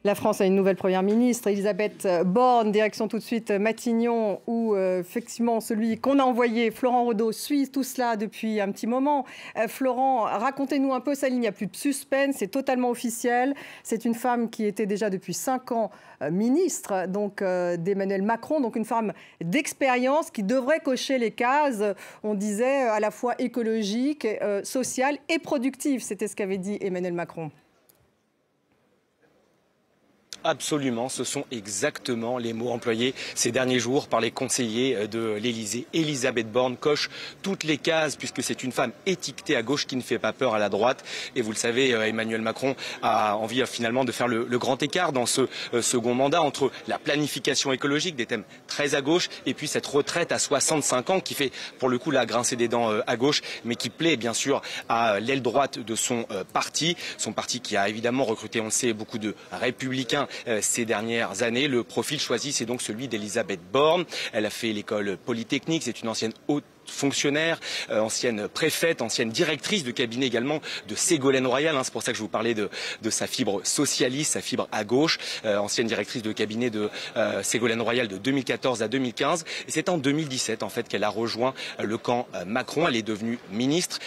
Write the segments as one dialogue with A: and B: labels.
A: La France a une nouvelle première ministre, Elisabeth Borne, direction tout de suite Matignon, où effectivement celui qu'on a envoyé, Florent Raudot, suit tout cela depuis un petit moment. Florent, racontez-nous un peu ça, il n'y a plus de suspense, c'est totalement officiel. C'est une femme qui était déjà depuis 5 ans ministre d'Emmanuel Macron, donc une femme d'expérience qui devrait cocher les cases, on disait, à la fois écologique, sociale et productive. C'était ce qu'avait dit Emmanuel Macron.
B: Absolument, ce sont exactement les mots employés ces derniers jours par les conseillers de l'Élysée. Elisabeth Borne coche toutes les cases puisque c'est une femme étiquetée à gauche qui ne fait pas peur à la droite. Et vous le savez, Emmanuel Macron a envie finalement de faire le grand écart dans ce second mandat entre la planification écologique, des thèmes très à gauche, et puis cette retraite à 65 ans qui fait pour le coup la grincer des dents à gauche, mais qui plaît bien sûr à l'aile droite de son parti qui a évidemment recruté, on le sait, beaucoup de républicains ces dernières années. Le profil choisi, c'est donc celui d'Elisabeth Borne. Elle a fait l'école polytechnique, c'est une ancienne haute fonctionnaire, ancienne préfète, ancienne directrice de cabinet également de Ségolène Royal. C'est pour ça que je vous parlais de sa fibre socialiste, sa fibre à gauche. Ancienne directrice de cabinet de Ségolène Royal de 2014 à 2015. Et c'est en 2017 en fait qu'elle a rejoint le camp Macron. Elle est devenue ministre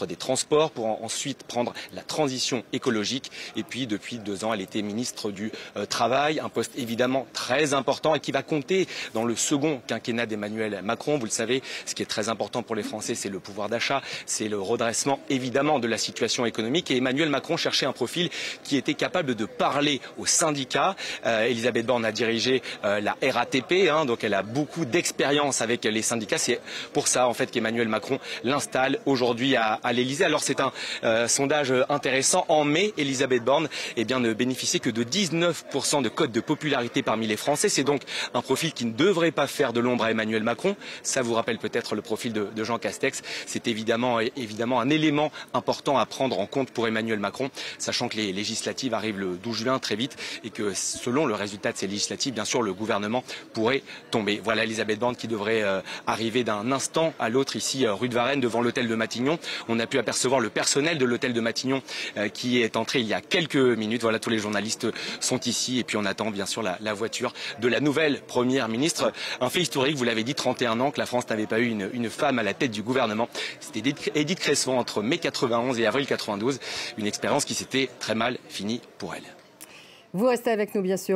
B: des Transports pour ensuite prendre la transition écologique. Et puis depuis 2 ans, elle était ministre du Travail, un poste évidemment très important et qui va compter dans le second quinquennat d'Emmanuel Macron. Vous le savez, ce qui est très important pour les Français, c'est le pouvoir d'achat, c'est le redressement évidemment de la situation économique. Et Emmanuel Macron cherchait un profil qui était capable de parler aux syndicats. Elisabeth Borne a dirigé la RATP, donc elle a beaucoup d'expérience avec les syndicats. C'est pour ça en fait qu'Emmanuel Macron l'installe aujourd'hui à l'Élysée. Alors c'est un sondage intéressant. En mai, Elisabeth Borne ne bénéficiait que de 19% de cote de popularité parmi les Français. C'est donc un profil qui ne devrait pas faire de l'ombre à Emmanuel Macron. Ça vous rappelle peut-être le profil de Jean Castex. C'est évidemment un élément important à prendre en compte pour Emmanuel Macron, sachant que les législatives arrivent le 12 juin très vite et que selon le résultat de ces législatives, bien sûr, le gouvernement pourrait tomber. Voilà Elisabeth Borne qui devrait arriver d'un instant à l'autre ici, rue de Varennes, devant l'hôtel de Matignon. On a pu apercevoir le personnel de l'hôtel de Matignon qui est entré il y a quelques minutes. Voilà, tous les journalistes sont ici et puis on attend bien sûr la voiture de la nouvelle première ministre. Un fait historique, vous l'avez dit, 31 ans que la France n'avait pas eu une femme à la tête du gouvernement. C'était Édith Cresson entre mai 91 et avril 92. Une expérience qui s'était très mal finie pour elle.
A: Vous restez avec nous bien sûr.